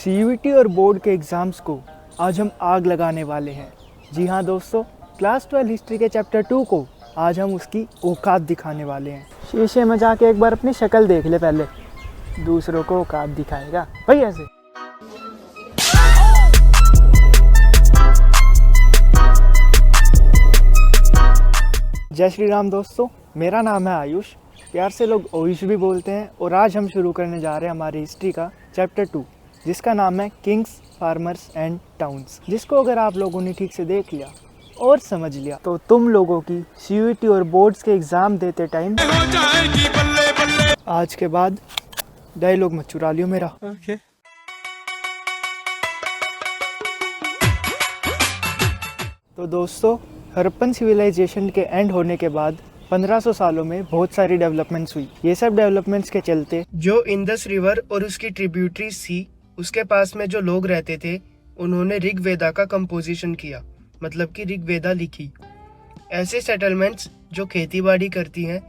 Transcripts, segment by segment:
CUET और board के exams को आज हम आग लगाने वाले हैं। जी हाँ दोस्तों, क्लास 12 हिस्ट्री के चैप्टर 2 को आज हम उसकी औकात दिखाने वाले हैं। शीशे में जाके एक बार अपनी शक्ल देख ले, पहले दूसरों को औकात दिखाएगा भाई ऐसे। जय श्री राम दोस्तों, मेरा नाम है आयुष, प्यार से लोग ओयुष भी बोलते हैं। और आज हम शुरू करने जा रहे हैं हमारी हिस्ट्री का चैप्टर 2, जिसका नाम है किंग्स, फार्मर्स एंड टाउन्स, जिसको अगर आप लोगों ने ठीक से देख लिया और समझ लिया तो तुम लोगों की सीयूईटी और बोर्ड्स के एग्ज़ाम देते टाइम आज के बाद डायलॉग मत चुरा लियो मेरा। Okay. तो दोस्तों, हड़प्पन सिविलाइजेशन के एंड होने के बाद 1500 सालों में बहुत सारी डेवलपमेंट्स हुई। ये सब डेवलपमेंट्स के चलते जो इंडस रिवर और उसकी ट्रिब्यूटरीज थी, उसके पास में जो लोग रहते थे, उन्होंने ऋग्वेदा का कंपोजिशन किया, मतलब कि ऋग्वेदा लिखी। ऐसे सेटलमेंट्स जो खेतीबाड़ी करती हैं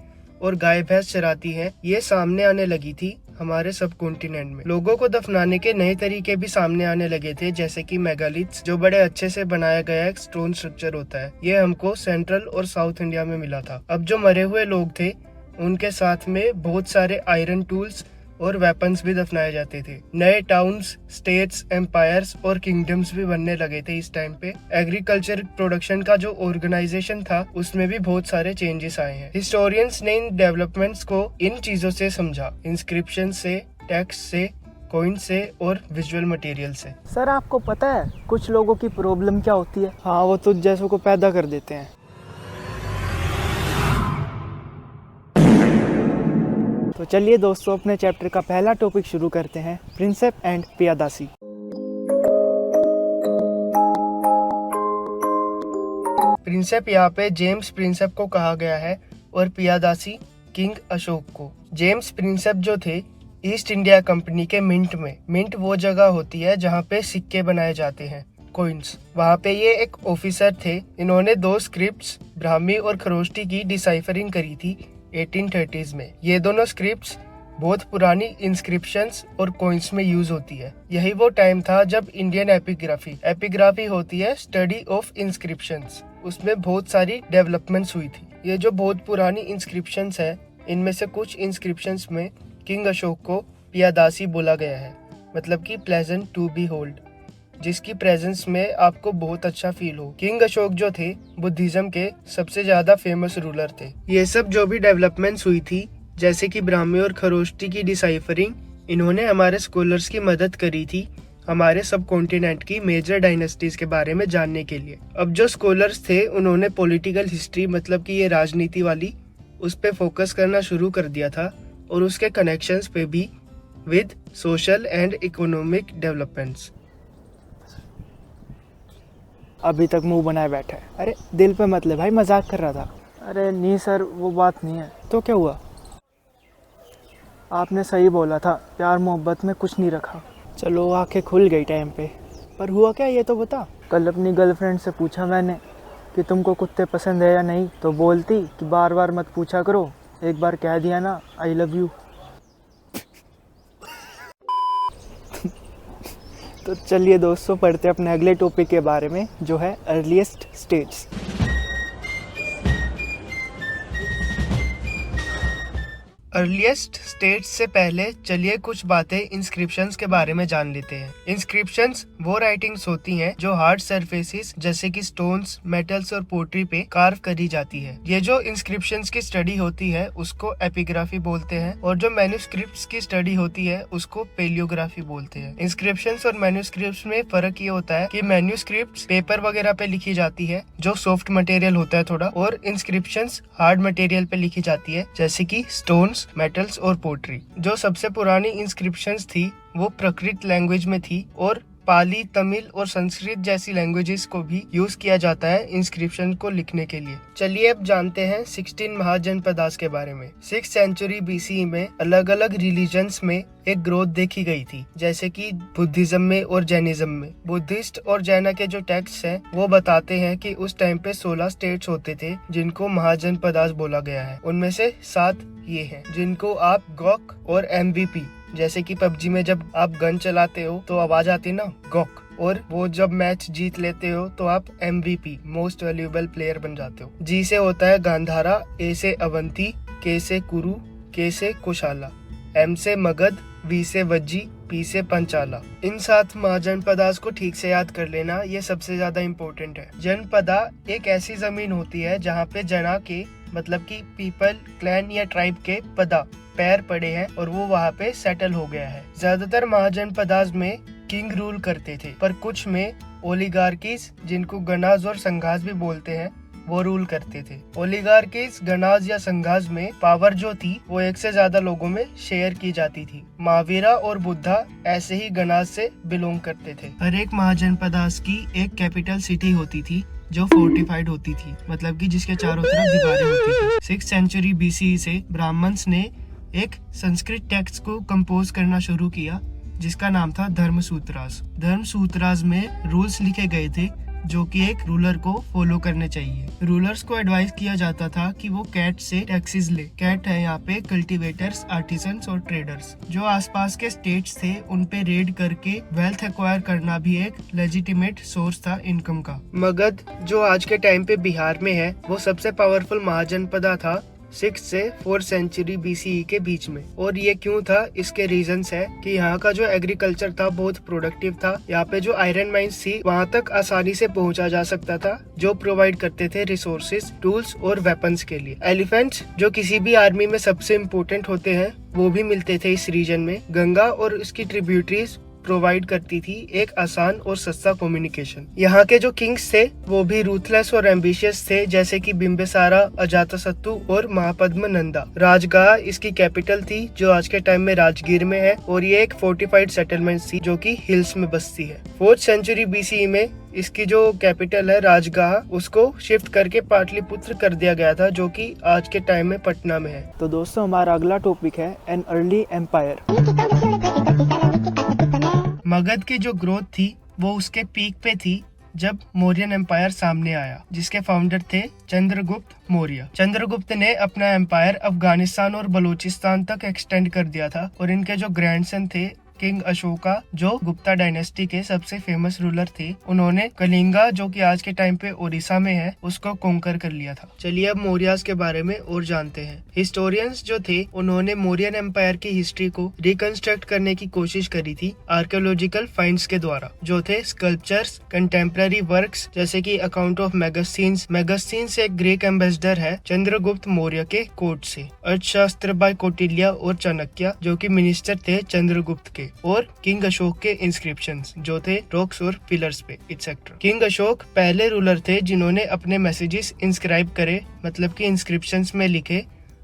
और गाय भैंस चराती हैं, ये सामने आने लगी थी हमारे सब कॉन्टिनेंट में। लोगों को दफनाने के नए तरीके भी सामने आने लगे थे, जैसे कि मेगालिथ्स, जो बड़े अच्छे से बनाया गया एक स्टोन स्ट्रक्चर होता है। ये हमको सेंट्रल और साउथ इंडिया में मिला था। अब जो मरे हुए लोग थे, उनके साथ में बहुत सारे आयरन टूल्स और वेपन्स भी दफनाए जाते थे। नए टाउन्स, स्टेट्स, एम्पायर्स और किंगडम्स भी बनने लगे थे इस टाइम पे। एग्रीकल्चर प्रोडक्शन का जो ऑर्गेनाइजेशन था, उसमें भी बहुत सारे चेंजेस आए हैं। हिस्टोरियंस ने इन डेवलपमेंट्स को इन चीजों से समझा, इंस्क्रिप्शन से, टेक्स्ट से, कॉइन से और विजुअल मटेरियल से। सर, आपको पता है कुछ लोगों की प्रॉब्लम क्या होती है? हाँ, वो तुझ जैसों को पैदा कर देते हैं। तो चलिए दोस्तों, अपने चैप्टर का पहला टॉपिक शुरू करते हैं, प्रिंसेप एंड पियादासी। प्रिंसेप यहाँ पे जेम्स प्रिंसेप को कहा गया है और पियादासी किंग अशोक को। जेम्स प्रिंसेप जो थे, ईस्ट इंडिया कंपनी के मिंट वो जगह होती है जहाँ पे सिक्के बनाए जाते हैं, कॉइन्स। वहाँ पे ये एक ऑफिसर थे। इन्होंने 2 स्क्रिप्ट्स, ब्राह्मी और खरोष्टी की डिसाइफरिंग करी थी 1830s में। ये दोनों स्क्रिप्ट्स बहुत पुरानी इंस्क्रिप्शंस और कॉइन्स में यूज होती है। यही वो टाइम था जब इंडियन एपिग्राफी होती है, स्टडी ऑफ इंस्क्रिप्शंस, उसमें बहुत सारी डेवलपमेंट्स हुई थी। ये जो बहुत पुरानी इंस्क्रिप्शंस है, इनमें से कुछ इंस्क्रिप्शंस में किंग अशोक को पियादासी बोला गया है, मतलब कि प्लेजेंट टू बी होल्ड, जिसकी प्रेजेंस में आपको बहुत अच्छा फील हो। किंग अशोक जो थे, बुद्धिज्म के सबसे ज्यादा फेमस रूलर थे। ये सब जो भी डेवलपमेंट्स हुई थी, जैसे कि ब्राह्मी और खरोष्टी की डिसाइफरिंग, इन्होंने हमारे स्कॉलर्स की मदद करी थी हमारे सब कॉन्टिनेंट की मेजर डायनेस्टीज के बारे में जानने के लिए। अब जो स्कॉलर्स थे, उन्होंने पॉलिटिकल हिस्ट्री, मतलब कि ये राजनीति वाली, उस पे फोकस करना शुरू कर दिया था और उसके कनेक्शंस पे भी with social and economic developments. अभी तक मुंह बनाए बैठा है। अरे दिल पे मत ले भाई, मजाक कर रहा था। अरे नहीं सर, वो बात नहीं है। तो क्या हुआ? आपने सही बोला था, प्यार मोहब्बत में कुछ नहीं रखा। चलो, आंखें खुल गई टाइम पे। पर हुआ क्या, ये तो बता। कल अपनी गर्लफ्रेंड से पूछा मैंने कि तुमको कुत्ते पसंद है या नहीं, तो बोलती कि बार बार मत पूछा करो, एक बार कह दिया ना आई लव यू। तो चलिए दोस्तों, पढ़ते अपने अगले टॉपिक के बारे में, जो है अर्लीस्ट स्टेट्स। अर्लीस्ट स्टेट्स से पहले चलिए कुछ बातें इंस्क्रिप्शंस के बारे में जान लेते हैं। इंस्क्रिप्शंस वो राइटिंग्स होती हैं जो हार्ड सरफेसेस जैसे कि स्टोन्स, मेटल्स और पोट्री पे कार्व करी जाती है। ये जो इंस्क्रिप्शंस की स्टडी होती है, उसको एपिग्राफी बोलते हैं, और जो मैन्युस्क्रिप्ट्स की स्टडी होती है, उसको पेलियोग्राफी बोलते हैं। इंस्क्रिप्शंस और मैन्युस्क्रिप्ट्स में फर्क ये होता है कि मैन्युस्क्रिप्ट्स पेपर वगैरह पे लिखी जाती है, जो सॉफ्ट मटेरियल होता है थोड़ा, और इंस्क्रिप्शंस हार्ड मटेरियल पे लिखी जाती है, जैसे कि स्टोन्स, मेटल्स और पोट्री। जो सबसे पुरानी इंस्क्रिप्शंस थी, वो प्राकृत लैंग्वेज में थी, और पाली, तमिल और संस्कृत जैसी लैंग्वेजेस को भी यूज किया जाता है इंस्क्रिप्शन को लिखने के लिए। चलिए अब जानते हैं 16 महाजनपदास के बारे में। 6th सेंचुरी BCE में अलग अलग रिलीजन्स में एक ग्रोथ देखी गई थी, जैसे कि बुद्धिज्म में और जैनिज्म में। बुद्धिस्ट और जैना के जो टेक्स्ट हैं, वो बताते हैं कि उस टाइम पे 16 स्टेट्स होते थे जिनको महाजनपदास बोला गया है। उनमें से 7 ये हैं, जिनको आप गॉक और MVP जैसे कि पबजी में जब आप गन चलाते हो तो आवाज आती है ना, गॉक, और वो जब मैच जीत लेते हो तो आप MVP मोस्ट वैल्यूएबल प्लेयर बन जाते हो। जी से होता है गांधारा, ए से अवंती, के से कुरु, के से कुशाला, M से मगध, V से वज्जी, P से पंचाला। इन 7 महाजनपदास को ठीक से याद कर लेना, ये सबसे ज्यादा इम्पोर्टेंट है। जनपदा एक ऐसी जमीन होती है जहाँ पे जना के मतलब कि पीपल, क्लैन या ट्राइब के पदा पैर पड़े हैं और वो वहाँ पे सेटल हो गया है। ज्यादातर महाजनपदास में किंग रूल करते थे, पर कुछ में ओलिगार्कीज, जिनको गणाज और संघाज भी बोलते हैं, वो रूल करते थे। ओलिगार्कीज, गणाज या संघाज में पावर जो थी वो एक से ज्यादा लोगों में शेयर की जाती थी। महावीरा और बुद्धा ऐसे ही गणाज से बिलोंग करते थे। हर एक महाजनपदास की एक कैपिटल सिटी होती थी जो फोर्टिफाइड होती थी, मतलब कि जिसके चारों तरफ दीवारें होती थी। 6th सेंचुरी BCE से ब्राह्मण्स ने एक संस्कृत टेक्स्ट को कंपोज करना शुरू किया जिसका नाम था धर्मसूत्रास। धर्मसूत्रास में रूल्स लिखे गए थे जो कि एक रूलर को फॉलो करने चाहिए। रूलर्स को एडवाइस किया जाता था कि वो कैट से टैक्सेस ले। कैट है यहाँ पे कल्टीवेटर्स, आर्टिसंस और ट्रेडर्स। जो आसपास के स्टेट्स थे उन पे रेड करके वेल्थ एक्वायर करना भी एक लेजिटिमेट सोर्स था इनकम का। मगध जो आज के टाइम पे बिहार में है वो सबसे पावरफुल महाजनपदा था 6th से 4th सेंचुरी BCE के बीच में। और ये क्यों था, इसके रीजंस है कि यहाँ का जो एग्रीकल्चर था बहुत प्रोडक्टिव था। यहाँ पे जो आयरन माइंस थी वहाँ तक आसानी से पहुँचा जा सकता था, जो प्रोवाइड करते थे रिसोर्सेज, टूल्स और वेपन्स के लिए। एलिफेंट्स जो किसी भी आर्मी में सबसे इम्पोर्टेंट होते हैं वो भी मिलते थे इस रीजन में। गंगा और उसकी ट्रिब्यूटरीज प्रोवाइड करती थी एक आसान और सस्ता कम्युनिकेशन। यहाँ के जो किंग्स थे वो भी रूथलेस और एम्बिशियस थे, जैसे कि बिम्बिसारा, अजातशत्रु और महापद्म नंदा। राजगाह इसकी कैपिटल थी जो आज के टाइम में राजगीर में है, और ये एक फोर्टिफाइड सेटलमेंट थी जो कि हिल्स में बसती है। 4th सेंचुरी BCE में इसकी जो कैपिटल है राजगाह, उसको शिफ्ट करके पाटलिपुत्र कर दिया गया था जो कि आज के टाइम में पटना में है। तो दोस्तों हमारा अगला टॉपिक है एन अर्ली एम्पायर। मगध की जो ग्रोथ थी वो उसके पीक पे थी जब मौर्यन एम्पायर सामने आया, जिसके फाउंडर थे चंद्रगुप्त मौर्य। चंद्रगुप्त ने अपना एम्पायर अफगानिस्तान और बलूचिस्तान तक एक्सटेंड कर दिया था, और इनके जो ग्रैंडसन थे किंग अशोका, जो गुप्ता डायनेस्टी के सबसे फेमस रूलर थे, उन्होंने कलिंगा जो कि आज के टाइम पे ओडिशा में है उसको कॉन्कर कर लिया था। चलिए अब मौर्यास के बारे में और जानते हैं। हिस्टोरियंस जो थे उन्होंने मौर्यन एम्पायर की हिस्ट्री को रिकंस्ट्रक्ट करने की कोशिश करी थी आर्कियोलॉजिकल फाइंड्स के द्वारा, जो थे स्कल्पचर्स, कंटेम्पररी वर्क्स जैसे कि अकाउंट ऑफ मेगस्थीन्स। मेगस्थीन्स एक ग्रीक एम्बेसडर है चंद्रगुप्त मौर्य के कोर्ट से। अर्थशास्त्र बाय कौटिल्य और चाणक्य जो कि मिनिस्टर थे चंद्रगुप्त के, और किंग अशोक के इंस्क्रिप्शंस जो थे रॉक्स और पिलर्स पे एक्सेट्रा। किंग अशोक पहले रूलर थे जिन्होंने अपने मैसेजेस इंस्क्राइब करे, मतलब कि इंस्क्रिप्शंस में लिखे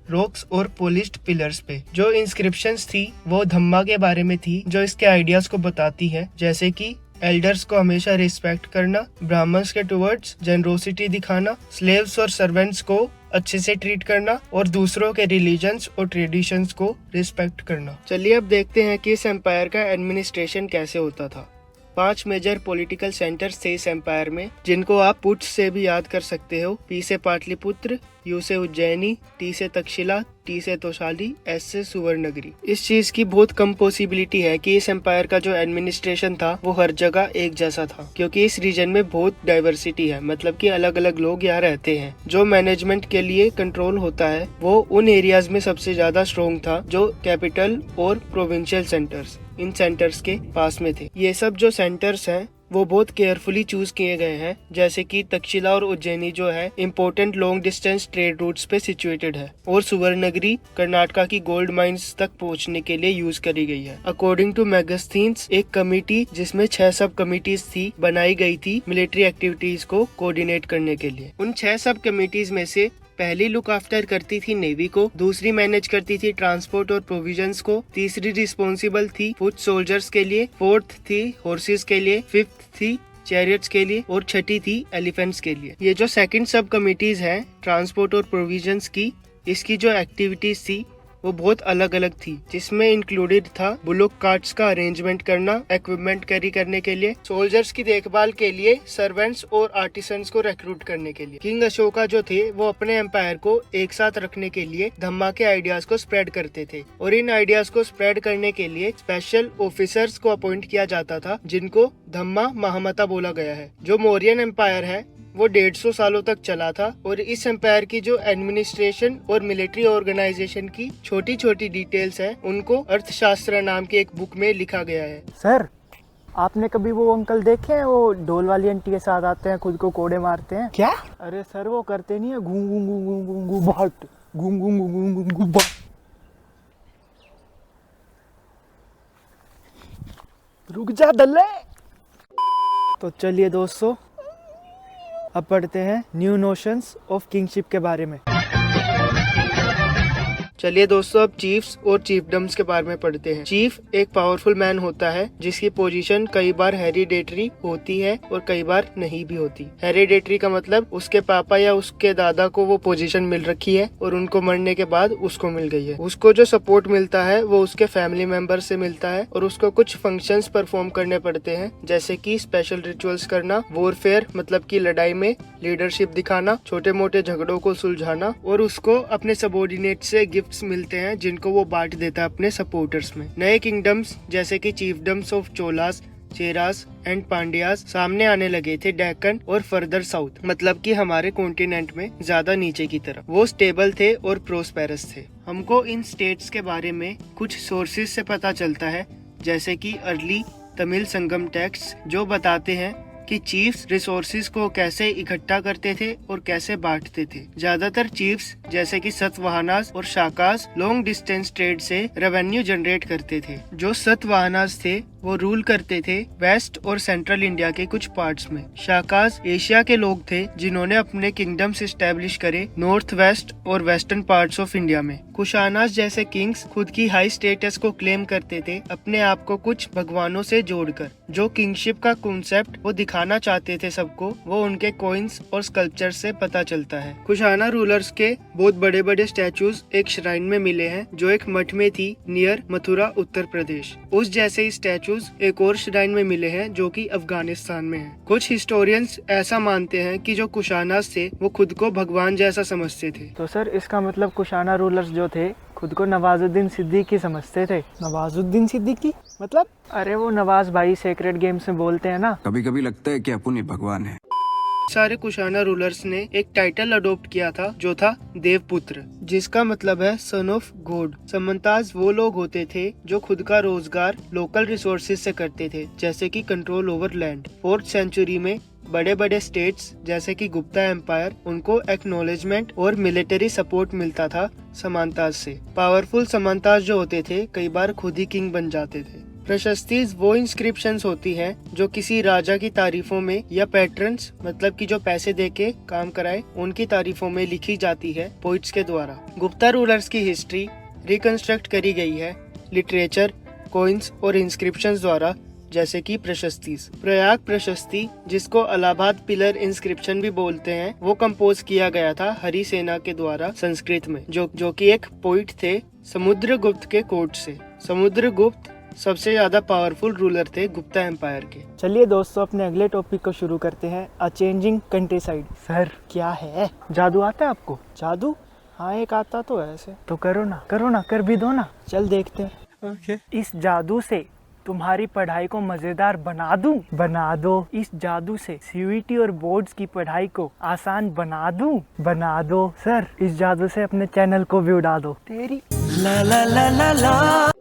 रॉक्स और पॉलिश्ड पिलर्स पे। जो इंस्क्रिप्शंस थी वो धम्मा के बारे में थी, जो इसके आइडियाज को बताती है, जैसे कि एल्डर्स को हमेशा रिस्पेक्ट करना, ब्राह्मण्स के टुवर्ड्स जेनरोसिटी दिखाना, स्लेव्स और सर्वेंट्स को अच्छे से ट्रीट करना, और दूसरों के रिलीजन्स और ट्रेडिशंस को रिस्पेक्ट करना। चलिए अब देखते हैं कि इस एम्पायर का एडमिनिस्ट्रेशन कैसे होता था। 5 मेजर पॉलिटिकल सेंटर्स थे इस एम्पायर में, जिनको आप पुट से भी याद कर सकते हो। P से पाटलिपुत्र, U से उज्जैनी, T से तक्षशिला, T से तोशाली, S से सुवर्णगिरी। इस चीज की बहुत कम पॉसिबिलिटी है कि इस एम्पायर का जो एडमिनिस्ट्रेशन था वो हर जगह एक जैसा था, क्योंकि इस रीजन में बहुत डाइवर्सिटी है, मतलब कि अलग अलग लोग यहाँ रहते हैं। जो मैनेजमेंट के लिए कंट्रोल होता है वो उन एरियाज में सबसे ज्यादा स्ट्रॉन्ग था जो कैपिटल और प्रोविंशियल सेंटर्स इन सेंटर्स के पास में थे। ये सब जो सेंटर्स हैं वो बहुत केयरफुली चूज किए गए हैं, जैसे कि तक्षशिला और उज्जैनी जो है important long distance trade routes पे सिचुएटेड है, और सुवर्णगिरी कर्नाटका की गोल्ड माइंस तक पहुंचने के लिए यूज करी गई है। अकॉर्डिंग टू मैगस्थीन्स, एक कमिटी जिसमें 6 सब कमिटीज थी बनाई गई थी मिलिट्री एक्टिविटीज को कोऑर्डिनेट करने के लिए। उन 6 सब कमिटीज में से पहली लुक आफ्टर करती थी नेवी को, दूसरी मैनेज करती थी ट्रांसपोर्ट और प्रोविजंस को, तीसरी रिस्पॉन्सिबल थी फुट सोल्जर्स के लिए, 4th थी हॉर्सेस के लिए, 5th थी चैरियट्स के लिए, और 6ठी थी एलिफेंट्स के लिए। ये जो सेकंड सब कमिटीज हैं ट्रांसपोर्ट और प्रोविजंस की, इसकी जो एक्टिविटीज थी वो बहुत अलग अलग थी, जिसमें इंक्लूडेड था बुलोक कार्ट्स का अरेंजमेंट करना, इक्विपमेंट कैरी करने के लिए, सोल्जर्स की देखभाल के लिए, सर्वेंट्स और आर्टिसंस को रिक्रूट करने के लिए। किंग अशोका जो थे वो अपने एम्पायर को एक साथ रखने के लिए धम्मा के आइडियाज को स्प्रेड करते थे और इन आइडियाज को स्प्रेड करने के लिए स्पेशल ऑफिसर्स को अपॉइंट किया जाता था, जिनको धम्मा महामता बोला गया है। जो मौर्यन एम्पायर है वो 150 सालों तक चला था और इस एम्पायर की जो एडमिनिस्ट्रेशन और मिलिट्री ऑर्गेनाइजेशन की छोटी छोटी डिटेल्स हैं, उनको अर्थशास्त्र नाम की एक बुक में लिखा गया है। सर, आपने कभी वो अंकल देखे हैं, वो ढोल वाली आंटी के साथ आते हैं, खुद को कोड़े मारते हैं? क्या? अरे सर, वो करते नहीं है घूम घूम घूम घूम घूम घूम बाट, घूम घूम घूम घूम घूम घूम बाट। रुक जा दल्ले। तो चलिए दोस्तों, अब पढ़ते हैं न्यू नोशंस ऑफ किंगशिप के बारे में। चलिए दोस्तों, अब चीफ्स और चीफडम्स के बारे में पढ़ते हैं। चीफ एक पावरफुल मैन होता है जिसकी पोजीशन कई बार हेरिडेटरी होती है और कई बार नहीं भी होती। हेरिडेटरी का मतलब उसके पापा या उसके दादा को वो पोजीशन मिल रखी है और उनको मरने के बाद उसको मिल गई है। उसको जो सपोर्ट मिलता है वो उसके फैमिली मेंबर से मिलता है और उसको कुछ फंक्शंस परफॉर्म करने पड़ते हैं, जैसे कि स्पेशल रिचुअल्स करना, वॉरफेयर मतलब कि लड़ाई में लीडरशिप दिखाना, छोटे मोटे झगड़ों को सुलझाना, और उसको अपने सबॉर्डिनेट से गिफ्ट्स मिलते हैं जिनको वो बांट देता है अपने सपोर्टर्स में। नए किंगडम्स जैसे कि चीफडम्स ऑफ चोलास, चेरास एंड पांड्यास सामने आने लगे थे डेक्कन और फर्दर साउथ, मतलब कि हमारे कॉन्टिनेंट में ज्यादा नीचे की तरफ। वो स्टेबल थे और प्रोस्पेरस थे। हमको इन स्टेट्स के बारे में कुछ सोर्सेज से पता चलता है, जैसे कि अर्ली तमिल संगम टेक्स्ट, जो बताते हैं कि चीफ्स रिसोर्सेज को कैसे इकट्ठा करते थे और कैसे बांटते थे। ज्यादातर चीफ्स जैसे कि सतवाहनास और शाकास लॉन्ग डिस्टेंस ट्रेड से रेवेन्यू जनरेट करते थे। जो सतवाहनास थे वो रूल करते थे वेस्ट और सेंट्रल इंडिया के कुछ पार्ट्स में। शाकास एशिया के लोग थे जिन्होंने अपने किंगडम्स एस्टेब्लिश करे नॉर्थ वेस्ट और वेस्टर्न पार्ट्स ऑफ इंडिया में। कुशानास जैसे किंग्स खुद की हाई स्टेटस को क्लेम करते थे, अपने आप को कुछ भगवानों से जोड़कर। जो किंगशिप का कॉन्सेप्ट वो दिखाना चाहते थे सबको, वो उनके कॉइन्स और स्कल्पचर से पता चलता है। कुशाना रूलर्स के बहुत बड़े बड़े स्टैचूज एक श्राइन में मिले हैं, जो एक मठ में थी नियर मथुरा, उत्तर प्रदेश। उस जैसे ही स्टैचूज एक और श्राइन में मिले हैं जो कि अफगानिस्तान में है। कुछ हिस्टोरियंस ऐसा मानते हैं कि जो कुशानास थे वो खुद को भगवान जैसा समझते थे। तो सर, इसका मतलब कुशाना रूलर्स जो थे खुद को नवाजुद्दीन सिद्दीकी समझते थे। नवाजुद्दीन सिद्दीकी मतलब? अरे वो नवाज भाई सेक्रेट गेम्स में बोलते हैं ना। कभी कभी लगता है कि अपन ही भगवान है। सारे कुशाना रूलर्स ने एक टाइटल अडॉप्ट किया था जो था देवपुत्र, जिसका मतलब है सन ऑफ गॉड। समंताज वो लोग होते थे जो खुद का रोजगार लोकल रिसोर्सेज से करते थे, जैसे कि control over land. 4th century में बड़े बड़े स्टेट्स जैसे कि गुप्ता एम्पायर, उनको एक्नॉलेजमेंट और मिलिट्री सपोर्ट मिलता था समंताज से। पावरफुल समंताज जो होते थे कई बार खुद ही किंग बन जाते थे। प्रशस्तिज वो इंस्क्रिप्शंस होती है जो किसी राजा की तारीफों में या पैट्रन्स मतलब कि जो पैसे देके काम कराए उनकी तारीफों में लिखी जाती है पोइट्स के द्वारा। गुप्ता रूलर्स की हिस्ट्री रिकंस्ट्रक्ट करी गई है लिटरेचर, कोइंस और इंस्क्रिप्शंस द्वारा, जैसे कि प्रशस्तिज। प्रयाग प्रशस्ति, जिसको इलाहाबाद पिलर इंस्क्रिप्शन भी बोलते हैं, वो कंपोज किया गया था हरिसेना के द्वारा संस्कृत में, जो कि एक पोइट थे समुद्रगुप्त के कोर्ट से। समुद्रगुप्त सबसे ज्यादा पावरफुल रूलर थे गुप्ता एम्पायर के। चलिए दोस्तों, अपने अगले टॉपिक को शुरू करते हैं, अ चेंजिंग कंट्री साइड। सर, क्या है? जादू आता है आपको? जादू? हाँ, एक आता तो है ऐसे। तो करो ना, कर भी दो ना। चल देखते हैं। ओके। इस जादू से तुम्हारी पढ़ाई को मजेदार बना दो। इस जादू से सीयूईटी और बोर्ड्स की पढ़ाई को आसान बना दो। सर, इस जादू से अपने चैनल को भी उड़ा दो। तेरी ला ला ला ला ला।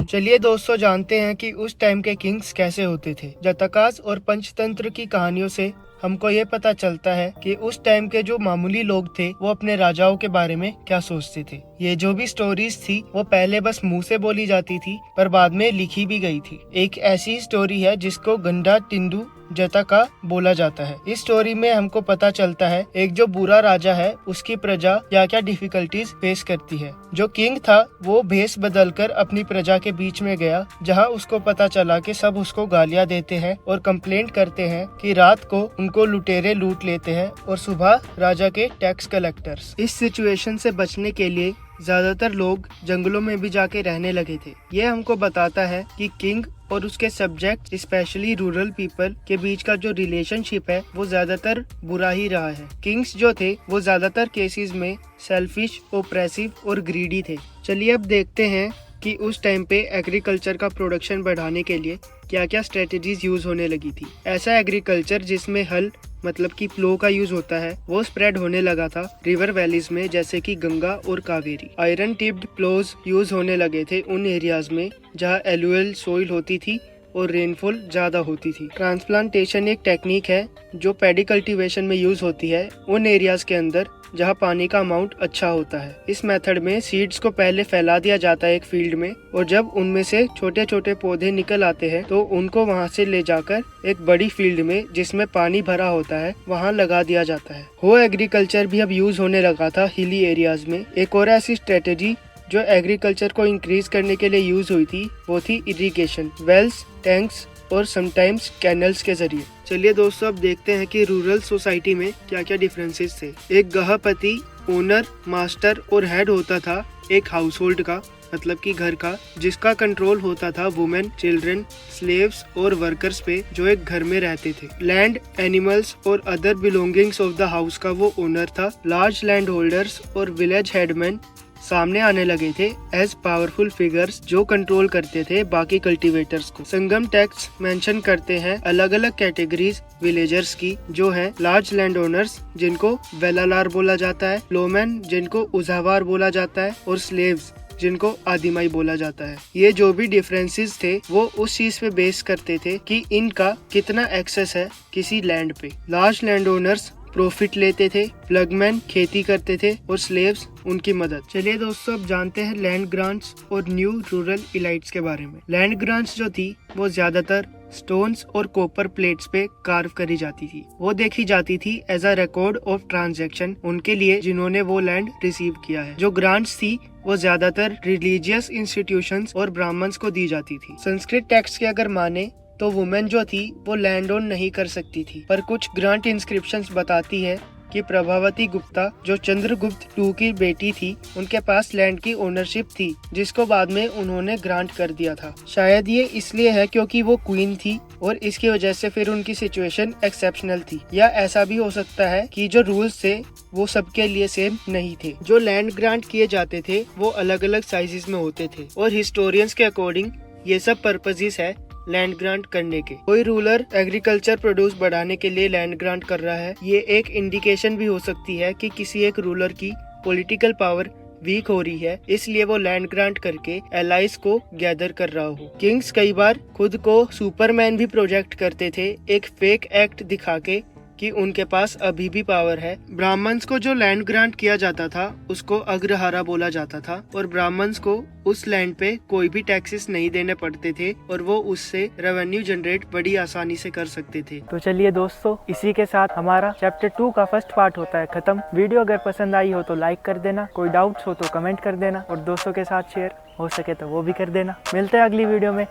चलिए दोस्तों, जानते हैं कि उस टाइम के किंग्स कैसे होते थे। जातकास और पंचतंत्र की कहानियों से हमको ये पता चलता है कि उस टाइम के जो मामूली लोग थे वो अपने राजाओं के बारे में क्या सोचते थे। ये जो भी स्टोरीज थी वो पहले बस मुंह से बोली जाती थी पर बाद में लिखी भी गई थी। एक ऐसी स्टोरी है जिसको गंडा टिंडू जतका बोला जाता है। इस स्टोरी में हमको पता चलता है एक जो बुरा राजा है उसकी प्रजा क्या क्या डिफिकल्टीज फेस करती है। जो किंग था वो भेष बदलकर अपनी प्रजा के बीच में गया, जहां उसको पता चला कि सब उसको गालियां देते हैं और कंप्लेंट करते हैं कि रात को जिनको लुटेरे लूट लेते हैं और सुबह राजा के टैक्स कलेक्टर्स। इस सिचुएशन से बचने के लिए ज्यादातर लोग जंगलों में भी जाके रहने लगे थे। ये हमको बताता है कि किंग और उसके सब्जेक्ट स्पेशली रूरल पीपल के बीच का जो रिलेशनशिप है वो ज्यादातर बुरा ही रहा है। किंग्स जो थे वो ज्यादातर केसेस में सेल्फिश, ओप्रेसिव और ग्रीडी थे। चलिए अब देखते हैं कि उस टाइम पे एग्रीकल्चर का प्रोडक्शन बढ़ाने के लिए क्या क्या स्ट्रेटजीज यूज होने लगी थी। ऐसा एग्रीकल्चर जिसमें हल मतलब कि प्लो का यूज होता है वो स्प्रेड होने लगा था रिवर वैलीज में, जैसे कि गंगा और कावेरी। आयरन टिप्ड प्लोज यूज होने लगे थे उन एरियाज में जहाँ एलुअल सोइल होती थी और रेनफॉल ज्यादा होती थी। ट्रांसप्लांटेशन एक टेक्निक है जो पैडी कल्टीवेशन में यूज होती है उन एरियाज के अंदर जहाँ पानी का अमाउंट अच्छा होता है। इस मेथड में सीड्स को पहले फैला दिया जाता है एक फील्ड में, और जब उनमें से छोटे छोटे पौधे निकल आते हैं तो उनको वहाँ से ले जाकर एक बड़ी फील्ड में जिसमें पानी भरा होता है वहाँ लगा दिया जाता है। वो एग्रीकल्चर भी अब यूज होने लगा था हिली एरियाज में। एक और ऐसी स्ट्रेटेजी जो एग्रीकल्चर को इंक्रीज करने के लिए यूज हुई थी वो थी इरिगेशन, वेल्स, टैंक्स और समटाइम्स कैनल्स के जरिए। चलिए दोस्तों अब देखते हैं कि रूरल सोसाइटी में क्या क्या डिफरेंसेस थे। एक गृहपति, ओनर, मास्टर और हेड होता था एक हाउस होल्ड का, मतलब कि घर का, जिसका कंट्रोल होता था वुमेन, चिल्ड्रन, स्लेव्स और वर्कर्स पे जो एक घर में रहते थे। लैंड, एनिमल्स और other belongings of the house का वो ओनर था। लार्ज लैंड होल्डर्स और विलेज हेडमैन सामने आने लगे थे एज पावरफुल फिगर्स जो कंट्रोल करते थे बाकी कल्टीवेटर्स को। संगम टैक्स मेंशन करते हैं अलग अलग कैटेगरीज विलेजर्स की, जो है लार्ज लैंड ओनर्स जिनको वेलालार बोला जाता है, लोमैन जिनको उजावार बोला जाता है, और स्लेव्स जिनको आदिमाई बोला जाता है। ये जो भी डिफरेंसेस थे वो उस चीज पे बेस करते थे कि इनका कितना एक्सेस है किसी लैंड पे। लार्ज लैंड ओनर्स प्रॉफिट लेते थे, प्लगमैन खेती करते थे और स्लेव्स उनकी मदद। चलिए दोस्तों अब जानते हैं लैंड ग्रांट्स और न्यू रूरल इलाइट्स के बारे में। लैंड ग्रांट्स जो थी वो ज्यादातर स्टोन्स और कॉपर प्लेट्स पे कार्व करी जाती थी। वो देखी जाती थी as a record of transaction उनके लिए जिन्होंने वो लैंड रिसीव किया है। जो ग्रांट्स थी वो ज्यादातर रिलीजियस इंस्टीट्यूशंस और ब्राह्मण्स को दी जाती थी। संस्कृत टेक्स्ट के अगर माने तो वुमेन जो थी वो लैंड ओन नहीं कर सकती थी, पर कुछ ग्रांट इंस्क्रिप्शंस बताती है कि प्रभावती गुप्ता जो चंद्रगुप्त II की बेटी थी उनके पास लैंड की ओनरशिप थी, जिसको बाद में उन्होंने ग्रांट कर दिया था। शायद ये इसलिए है क्योंकि वो क्वीन थी और इसकी वजह से फिर उनकी सिचुएशन एक्सेप्शनल थी, या ऐसा भी हो सकता है कि जो रूल्स थे वो सबके लिए सेम नहीं थे। जो लैंड ग्रांट किए जाते थे वो अलग अलग साइजेस में होते थे और हिस्टोरियंस के अकॉर्डिंग ये सब पर्पसेस है लैंड ग्रांट करने के। कोई रूलर एग्रीकल्चर प्रोड्यूस बढ़ाने के लिए लैंड ग्रांट कर रहा है, ये एक इंडिकेशन भी हो सकती है कि किसी एक रूलर की पॉलिटिकल पावर वीक हो रही है, इसलिए वो लैंड ग्रांट करके एलाइज को गैदर कर रहा हो। किंग्स कई बार खुद को सुपरमैन भी प्रोजेक्ट करते थे एक फेक एक्ट दिखा के कि उनके पास अभी भी पावर है। ब्राह्मण्स को जो लैंड ग्रांट किया जाता था उसको अग्रहारा बोला जाता था और ब्राह्मण्स को उस लैंड पे कोई भी टैक्सेस नहीं देने पड़ते थे और वो उससे रेवेन्यू जनरेट बड़ी आसानी से कर सकते थे। तो चलिए दोस्तों इसी के साथ हमारा चैप्टर 2 का फर्स्ट पार्ट होता है खत्म। वीडियो अगर पसंद आई हो तो लाइक कर देना, कोई डाउट्स हो तो कमेंट कर देना और दोस्तों के साथ शेयर हो सके तो वो भी कर देना। मिलते हैं अगली वीडियो में,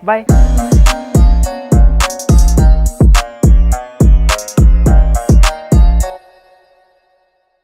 बाय।